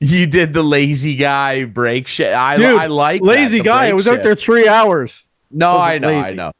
You did the lazy guy break shit. I like lazy that, guy. I was out there 3 hours. No, I know.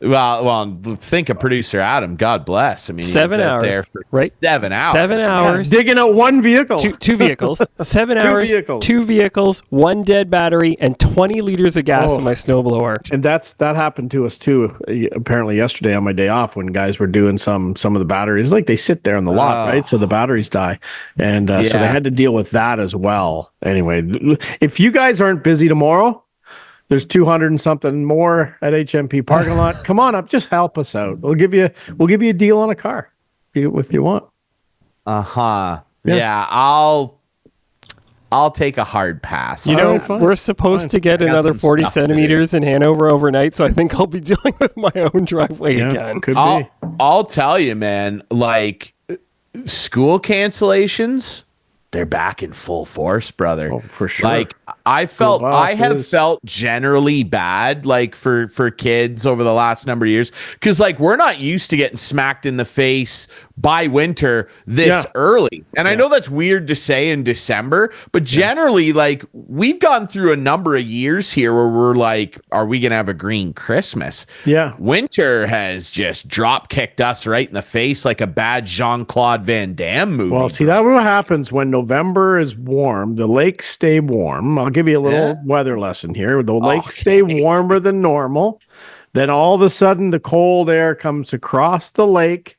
Well, think of producer Adam. God bless. I mean, 7 hours there for 7 hours. 7 hours. Yeah, digging out one vehicle. Two vehicles. 7 hours. Vehicles. 2 vehicles. 1 dead battery and 20 liters of gas in my snowblower. And that happened to us too. Apparently yesterday on my day off, when guys were doing some of the batteries, like they sit there in the lot, right? So the batteries die, and so they had to deal with that as well. Anyway, if you guys aren't busy tomorrow, there's 200 and something more at HMP parking lot. Come on up, just help us out. We'll give you a deal on a car if you want. Yeah, I'll take a hard pass. You know, we're supposed to get another 40 centimeters in Hanover overnight, so I think I'll be dealing with my own driveway again. Could be. I'll tell you, man, like school cancellations, they're back in full force, brother. Oh, for sure. Like I have felt generally bad, like for kids over the last number of years, because like we're not used to getting smacked in the face by winter this early. And I know that's weird to say in December, but generally, like we've gone through a number of years here where we're like, are we gonna have a green Christmas? Yeah. Winter has just drop kicked us right in the face like a bad Jean-Claude Van Damme movie. Well, see, that's what happens when November is warm. The lakes stay warm. I'll give you a little weather lesson here. The lakes stay warmer than normal. Then all of a sudden, the cold air comes across the lake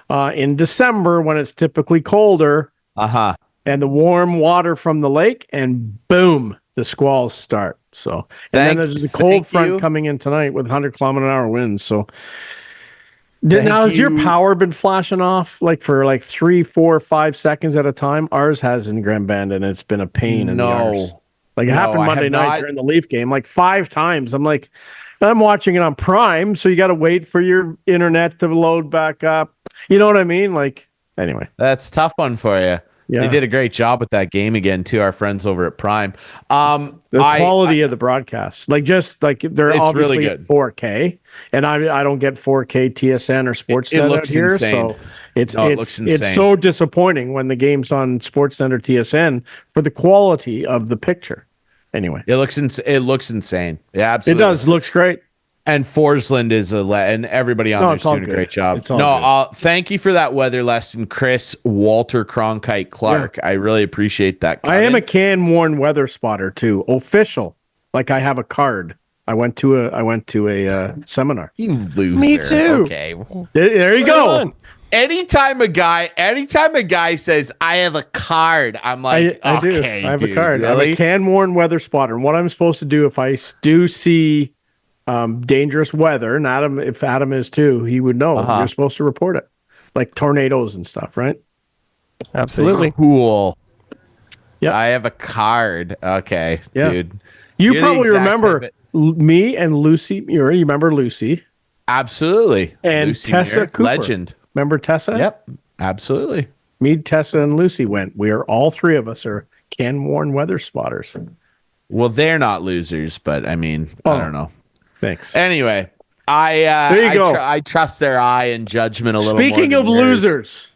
in December when it's typically colder. And the warm water from the lake, and boom, the squalls start. So, and then there's the cold front coming in tonight with 100-kilometer-an-hour winds. So, has your power been flashing off like for like 3, 4, 5 seconds at a time? Ours has in Grand Bend, and it's been a pain in the arse. Like it happened Monday night during the Leaf game, like 5 times. I'm like, I'm watching it on Prime, so you got to wait for your internet to load back up. You know what I mean? Like, anyway, that's a tough one for you. Yeah. They did a great job with that game again, too, our friends over at Prime. The quality of the broadcast, they're obviously really good. 4K, and I don't get 4K TSN or Sportsnet out here, so it's so disappointing when the game's on Sportsnet or TSN for the quality of the picture. Anyway, it looks insane. Yeah, absolutely. It does. Looks great. And Forsland is and everybody on there's doing a great job. Thank you for that weather lesson, Chris Walter Cronkite Clark. I really appreciate that. I am a can-worn weather spotter too, official. Like I have a card. I went to a seminar. You loser. Me too. Okay, there you go. Anytime a guy says I have a card, I'm like, I do. I have a card. Really? I'm a can-worn weather spotter. And what I'm supposed to do if I do see dangerous weather, and if Adam is too, he would know. You're supposed to report it, like tornadoes and stuff, right? Absolutely. Cool. Yeah, I have a card. Okay, dude. You probably remember me and Lucy. You remember Lucy? Absolutely. And Lucy Tessa Muir, Cooper. legend. Remember Tessa? Yep. Absolutely. Me, Tessa, and Lucy went. We are all 3 of us are can-worn weather spotters. Well, they're not losers, but I mean, I don't know. Thanks. Anyway, there you go. I trust their eye and judgment a little. Speaking of losers,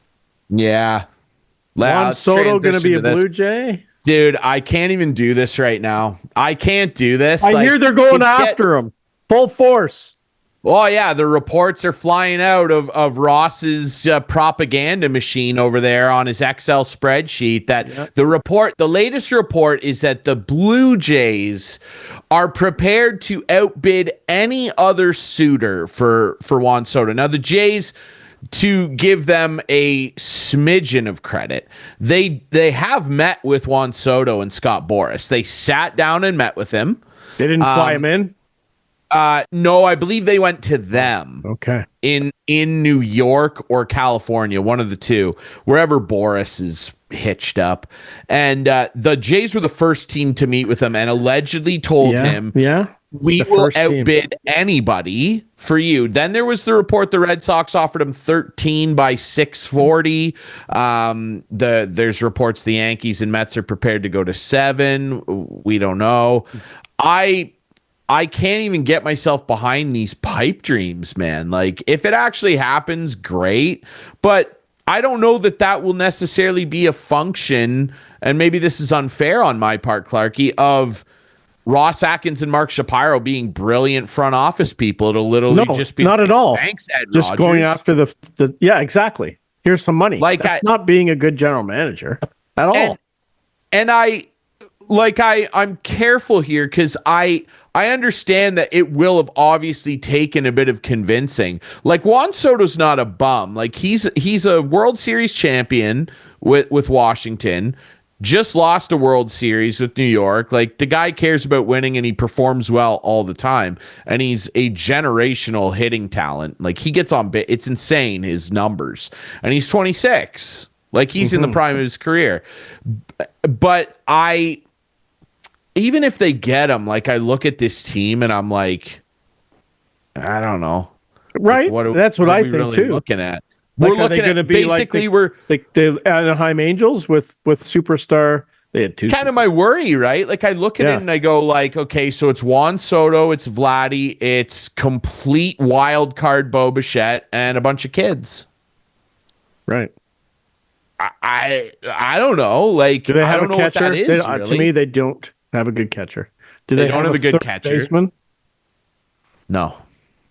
Juan Soto going to be a Blue Jay? Dude, I can't even do this right now. I can't do this. I hear they're going after him full force. Oh yeah, the reports are flying out of Ross's propaganda machine over there on his Excel spreadsheet that the latest report is that the Blue Jays are prepared to outbid any other suitor for Juan Soto. Now the Jays, to give them a smidgen of credit, they have met with Juan Soto and Scott Boras. They sat down and met with him. They didn't fly him in? No, I believe they went to them. Okay. In New York or California, one of the two, wherever Boras is hitched up. And the Jays were the first team to meet with him and allegedly told him, we will outbid anybody for you. Then there was the report the Red Sox offered him 13 by 640. There's reports the Yankees and Mets are prepared to go to 7. We don't know. I can't even get myself behind these pipe dreams, man. Like, if it actually happens, great. But I don't know that will necessarily be a function, and maybe this is unfair on my part, Clarkey, of Ross Atkins and Mark Shapiro being brilliant front office people. It'll literally just be not at all. Thanks, Ed just Rogers. Going after the exactly. Here's some money. Like that's not being a good general manager at all. And I'm careful here because I understand that it will have obviously taken a bit of convincing. Like Juan Soto's not a bum. Like he's a World Series champion with Washington. Just lost a World Series with New York. Like the guy cares about winning and he performs well all the time. And he's a generational hitting talent. Like he gets on it's insane, his numbers. And he's 26. Like he's in the prime of his career. But even if they get him, like I look at this team and I'm like, I don't know. Right. Like, that's what I think really too. Looking at. Like, we're looking at basically we're like the Anaheim Angels with superstar. They had two. Kind of my worry, right? Like I look at it and I go like, okay, so it's Juan Soto, it's Vladdy, it's complete wild card Bo Bichette, and a bunch of kids. Right. I don't know. Like, do they have I don't a know catcher? what that is. Really. To me, they don't have a good catcher. Do they don't have a good catcher? Baseman? No.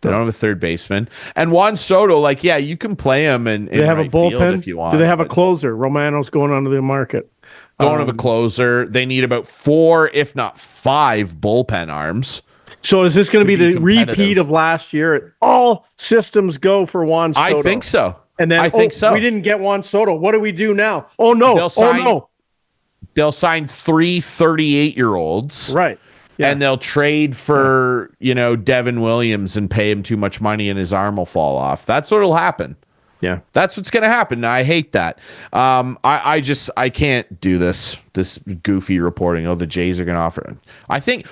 They don't have a third baseman. And Juan Soto, like, yeah, you can play him in they have right a bullpen if you want. Do they have a closer? Romano's going onto the market. Don't have a closer. They need about 4, if not 5, bullpen arms. So is this going to be the repeat of last year? All systems go for Juan Soto. I think so. And then I think so. We didn't get Juan Soto. What do we do now? Oh no! They'll sign 3 38-year-olds. Right. Yeah. And they'll trade for, Devin Williams and pay him too much money and his arm will fall off. That's what'll happen. Yeah. That's what's going to happen. I hate that. I can't do this goofy reporting. Oh, the Jays are going to offer.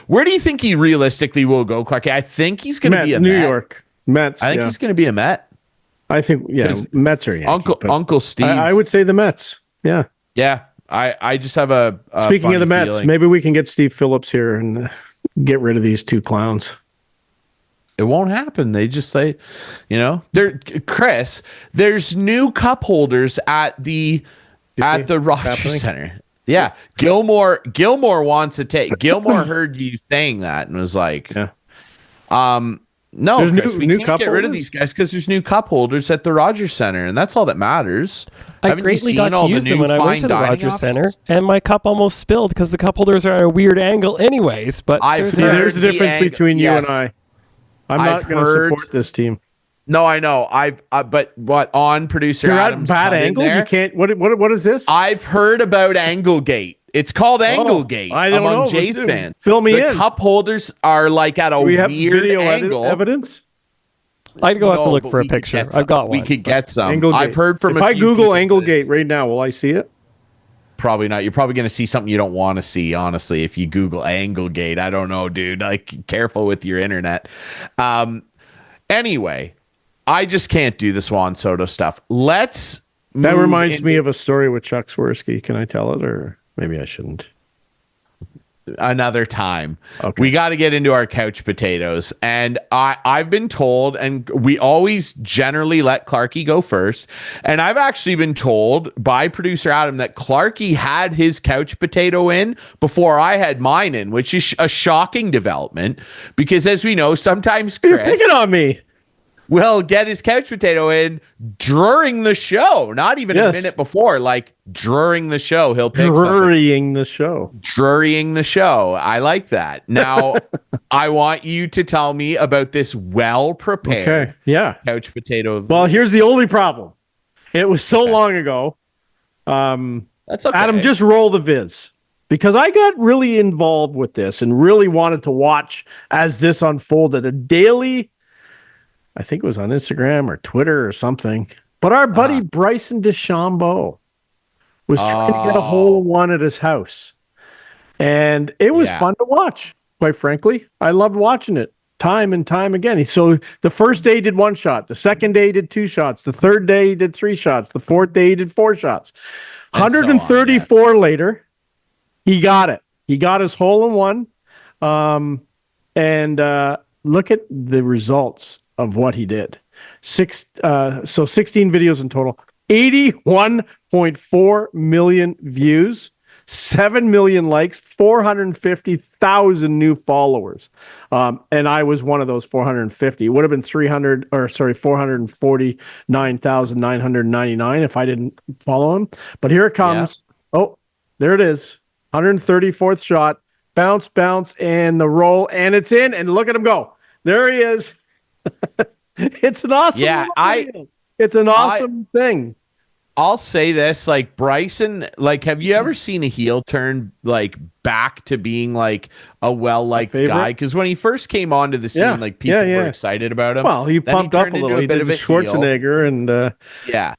Where do you think he realistically will go, Clark? I think he's going to be a New Met. York Mets. I think he's going to be a Met. I think, Mets are Yankee, Uncle Steve. I would say the Mets. Yeah. Yeah. I just have a Speaking of the Mets, feeling. maybe we can get Steve Phillips here and get rid of these two clowns. It won't happen. They just say, Chris, there's new cup holders at the Rogers Center. Yeah. Gilmore wants to take. Gilmore heard you saying that and was like, no, Chris, we can't get rid of these guys because there's new cup holders at the Rogers Center, and that's all that matters. I greatly got to use them when I went to the Rogers Center, and my cup almost spilled because the cup holders are at a weird angle anyways. But there's a difference between you and I. I'm not going to support this team. No, I know. But what on producer You're Adams? You're at bad angle. You can't. What is this? I've heard about Anglegate. It's called Anglegate among Jays fans. Fill me in. The cup holders are like at a weird angle. Evidence? I'd go have to look for a picture. I've got one. We could get some. Anglegate. I've heard from if I Google Anglegate right now, will I see it? Probably not. You're probably going to see something you don't want to see, honestly, if you Google Anglegate. I don't know, dude. Like, careful with your internet. Anyway, I just can't do this Juan Soto stuff. That reminds me of a story with Chuck Swirsky. Can I tell it, or maybe I shouldn't? Another time. Okay. We got to get into our couch potatoes. And I've been told, and we always generally let Clarkey go first. And I've actually been told by producer Adam that Clarkey had his couch potato in before I had mine in, which is a shocking development because, as we know, sometimes Chris... You're picking on me. Will get his couch potato in during the show, not even a minute before, like during the show. He'll pick Drurying the show. Drurying the show. I like that. Now, I want you to tell me about this well-prepared couch potato. Well, here's the only problem. It was so long ago. That's okay. Adam, just roll the viz. Because I got really involved with this and really wanted to watch as this unfolded. A daily... I think it was on Instagram or Twitter or something. But our buddy Bryson DeChambeau was trying to get a hole in one at his house. And it was fun to watch, quite frankly. I loved watching it time and time again. So the first day he did 1 shot. The second day he did 2 shots. The third day he did 3 shots. The fourth day he did 4 shots. 134 later, he got it. He got his hole in one. And look at the results of what he did. So 16 videos in total, 81.4 million views, 7 million likes, 450,000 new followers. And I was one of those 450. It would have been 449,999 if I didn't follow him. But here it comes. Yeah. Oh, there it is. 134th shot. Bounce, and the roll, and it's in. And look at him go. There he is. It's an awesome it's an awesome thing. I'll say this, like Bryson, like, have you ever seen a heel turn like back to being like a well-liked guy? Because when he first came onto the scene, like people were excited about him. Well, he pumped up a little. He did a Schwarzenegger, and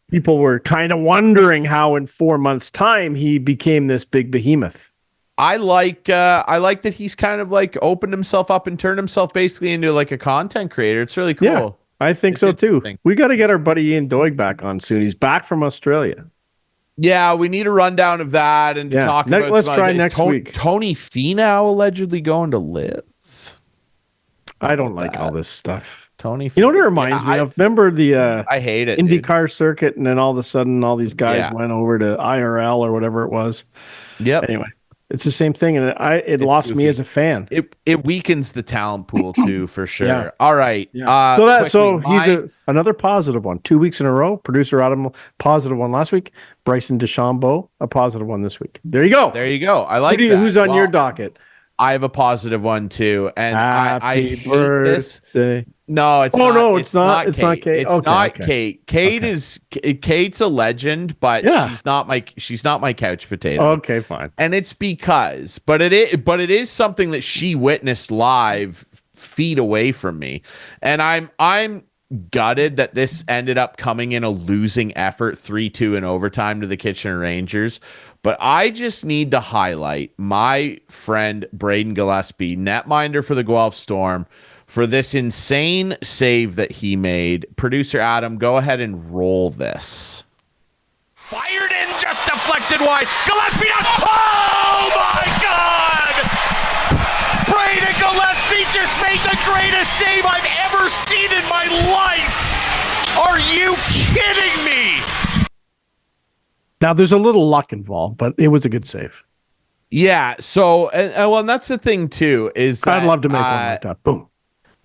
people were kind of wondering how in 4 months' time he became this big behemoth. I like that he's kind of like opened himself up and turned himself basically into like a content creator. It's really cool. Yeah. I think so too. We got to get our buddy Ian Doig back on soon. He's back from Australia. Yeah, we need a rundown of that and talk about. Let's try next week. Tony Finau allegedly going to live. I don't like all this stuff. Tony, you know what it reminds me of? Remember the I hate it IndyCar circuit, and then all of a sudden, all these guys went over to IRL or whatever it was. Yep. Anyway. It's the same thing, and it lost me as a fan. It weakens the talent pool too, for sure. Yeah. All right. Yeah. So he's another positive one. 2 weeks in a row. Producer Adam, positive one last week. Bryson DeChambeau, a positive one this week. There you go. I like that. Who's on your docket? I have a positive one too, and I hate this. No, it's not. No, it's not. It's not Kate. It's not Kate. Kate's a legend, but she's not my couch potato. Okay, fine. And it's because, but it is something that she witnessed live feet away from me, and I'm gutted that this ended up coming in a losing effort, 3-2 in overtime to the Kitchener Rangers. But I just need to highlight my friend Braden Gillespie, netminder for the Guelph Storm, for this insane save that he made. Producer Adam, go ahead and roll this. Fired in, just deflected wide. Gillespie down. Oh my God! Braden Gillespie just made the greatest save I've ever seen in my life. Are you kidding me? Now, there's a little luck involved, but it was a good save. Yeah, so, and that's the thing, too, is that, I'd love to make one like that. Boom.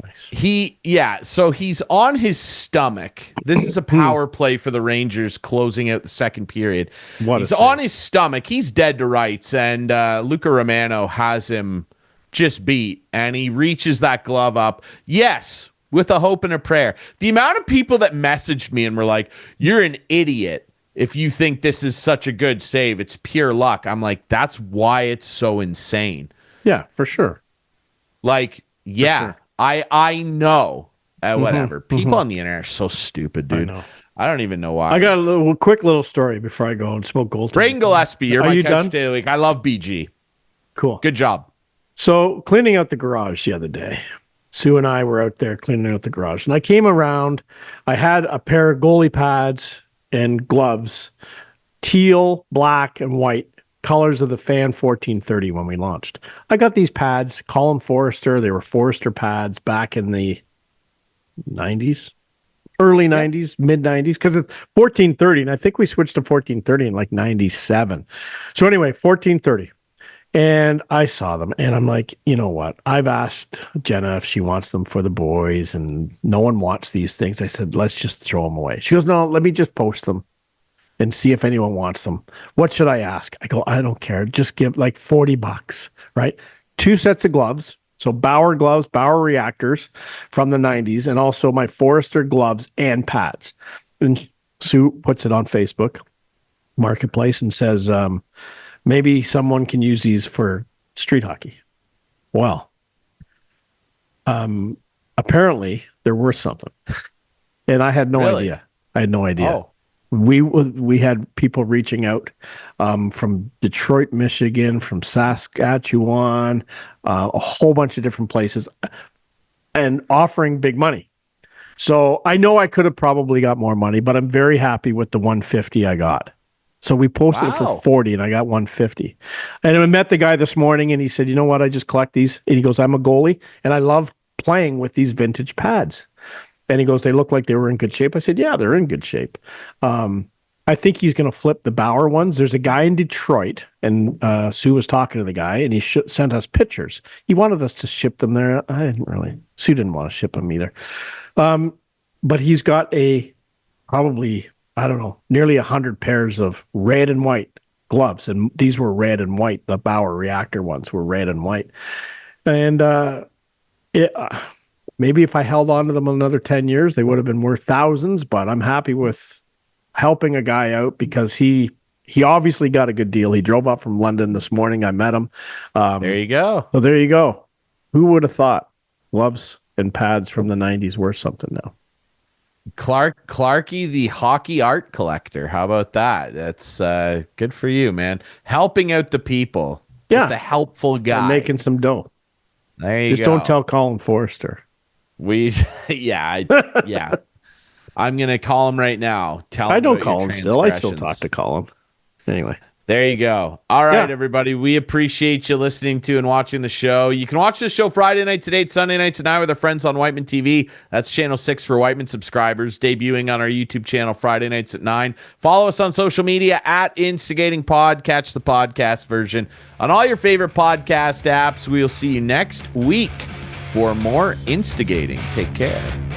Nice. So he's on his stomach. This is a power play for the Rangers closing out the second period. He's on his stomach. He's dead to rights, and Luca Romano has him just beat, and he reaches that glove up. Yes, with a hope and a prayer. The amount of people that messaged me and were like, "You're an idiot if you think this is such a good save. It's pure luck." I'm like, that's why it's so insane. Yeah, for sure. Like, yeah, sure. I know. Whatever. People on the internet are so stupid, dude. I don't even know why. I got a quick little story before I go and smoke gold. Braden Gillespie, you're my couch daily week. I love BG. Cool. Good job. So, cleaning out the garage the other day. Sue and I were out there cleaning out the garage. And I came around. I had a pair of goalie pads and gloves, teal, black, and white, colors of the Fan 1430 when we launched. I got these pads, call them Forrester. They were Forrester pads back in the 90s, early 90s, mid 90s, because it's 1430, and I think we switched to 1430 in like 97. So anyway, 1430. And I saw them, and I'm like, you know what? I've asked Jenna if she wants them for the boys, and no one wants these things. I said, let's just throw them away. She goes, no, let me just post them and see if anyone wants them. What should I ask? I go, I don't care. Just give like $40, right? 2 sets of gloves. So Bauer gloves, Bauer reactors from the 90s, and also my Forrester gloves and pads. And Sue puts it on Facebook Marketplace and says, maybe someone can use these for street hockey. Well, apparently they're worth something. And I had no idea. I had no idea. Oh. We had people reaching out from Detroit, Michigan, from Saskatchewan, a whole bunch of different places, and offering big money. So I know I could have probably got more money, but I'm very happy with the $150 I got. So we posted it for $40 and I got $150. And I met the guy this morning and he said, you know what? I just collect these. And he goes, I'm a goalie and I love playing with these vintage pads. And he goes, they look like they were in good shape. I said, yeah, they're in good shape. I think he's going to flip the Bauer ones. There's a guy in Detroit, and Sue was talking to the guy, and he sent us pictures. He wanted us to ship them there. I didn't really. Sue didn't want to ship them either. But he's got probably, I don't know, nearly 100 pairs of red and white gloves, and these were red and white. The Bauer reactor ones were red and white. And maybe if I held on to them another 10 years, they would have been worth thousands, but I'm happy with helping a guy out because he obviously got a good deal. He drove up from London this morning. I met him. There you go. So there you go. Who would have thought gloves and pads from the 90s worth something now? Clarkey, the hockey art collector. How about that? That's good for you, man. Helping out the people. Yeah. Just a helpful guy. And making some dough. There you go. Just don't tell Colin Forrester. Yeah. I'm going to call him right now. I don't call him still. I still talk to Colin. Anyway. There you go. All right, everybody. We appreciate you listening to and watching the show. You can watch the show Friday nights at 8, Sunday nights at 9 with our friends on Whiteman TV. That's channel 6 for Whiteman subscribers, debuting on our YouTube channel Friday nights at 9. Follow us on social media at Instigating Pod. Catch the podcast version on all your favorite podcast apps. We'll see you next week for more Instigating. Take care.